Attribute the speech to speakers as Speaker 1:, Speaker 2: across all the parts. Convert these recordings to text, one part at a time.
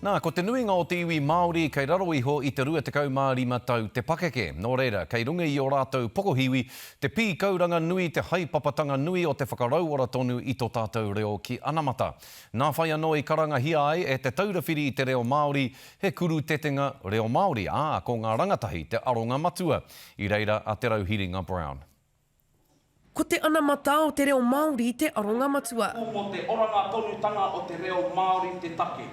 Speaker 1: Nā, ko te nuinga o te iwi Māori, kei raro iho i te rua te kaumārima tau te pakeke. Nō reira, kei runga i o rātou pokohiwi, te pī kauranga nui, te haipapatanga nui o te whakarauora tonu i tō tātou reo ki Anamata. Nā whai anō i karanga hi ai e te taurawhiri i te reo Māori, he kuru tetenga reo Māori, ko ngā rangatahi te aronga matua. I reira a te rauhiringa Brown.
Speaker 2: Ko te Anamata o te reo Māori te aronga matua.
Speaker 3: Ko te oranga tonutanga o te reo Māori te take.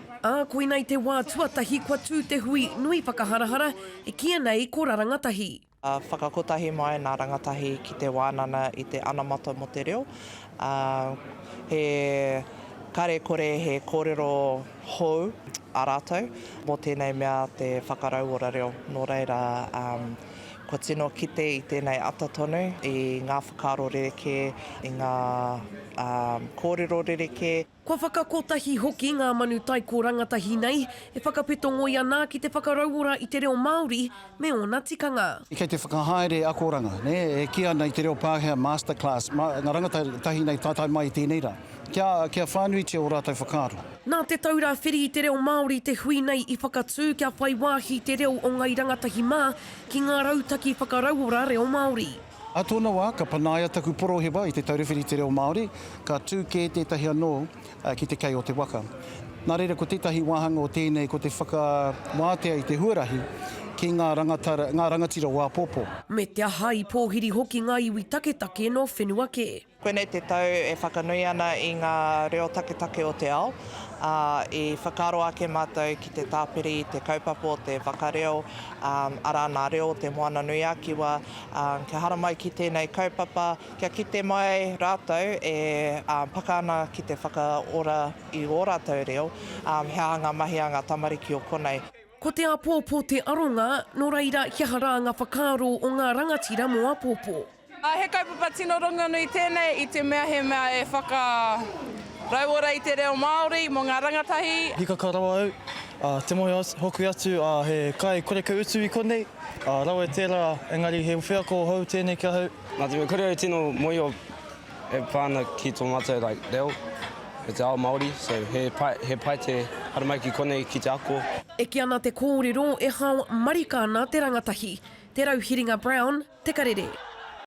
Speaker 2: Koina i te wā tuatahi kua tū te hui nui whakaharahara e kia nei ko rangatahi.
Speaker 4: Whakakotahi mai nā rangatahi ki te wānana i te Anamata mo te reo. He kare kore he kōrero hou a rātou. Mō tēnei mea te whakarauora reo. Nō reira, ko tino kite i tēnei ata tonu, i ngā whakaro rereke, i ngā kōrero rereke.
Speaker 2: Kua whakakotahi hoki ngā manu tai ko rangatahi nei, e whakapetongo i ana ki te whakarauora i te reo Māori me ona tikanga.
Speaker 5: I kei te whakahaere akoranga, e kia nei te reo Pākehā Masterclass, ngā rangatahi nei tātai mai i tēnei rā. Kia whānui te o rātou whakaro.
Speaker 2: Nā te taura whiri i te reo Māori te hui nei i whakatū kia whai wāhi te reo o ngai rangatahi mā ki ngā rautaki whakarauora reo Māori.
Speaker 5: A tōna wā, ka panaia taku porohewa i te taurewhiri te reo Māori, ka tūkē tētahi anō ki te kei o te waka. Nā reira, ko tētahi wāhanga o tēnei, ko te whakawātea i te huarahi, ki ngā rangatira wā pōpō.
Speaker 2: Me te aha i pōhiri hoki ngā iwi take no whenua ke.
Speaker 4: Koenei te tau e whakanui ana i ngā reo take o te ao. I whakaro ake mātou ki te tāpiri, te kaupapa, te whakareo, ara nā reo te moana nui akiwa, kia hara mai ki tēnei kaupapa, kia kite mai rātou e pakana ki te whakaora i o rātou reo, he anga mahi anga tamariki o konei.
Speaker 2: Ko te apōpō te aronga, nō reira kia hara ngā whakaro o ngā rangatira mo apōpō.
Speaker 6: He kaupapa tino runga nui tēnei i te mea he mea e whakarauora i te reo Māori mo ngā rangatahi.
Speaker 7: Hika ka rawa au, te mohi hoku atu he kai koreka utu i konei. Rawa e tērā, engari he whiako hau tēnei kia hau.
Speaker 8: Nā te me kore au tino moi o e pāna ki tō mātou reo, e te ao Māori, so he pai te haramai ki konei ki te ako.
Speaker 2: E ki ana te kōrero e hao marika ana te rangatahi. Te rauhiringa Brown, te karere.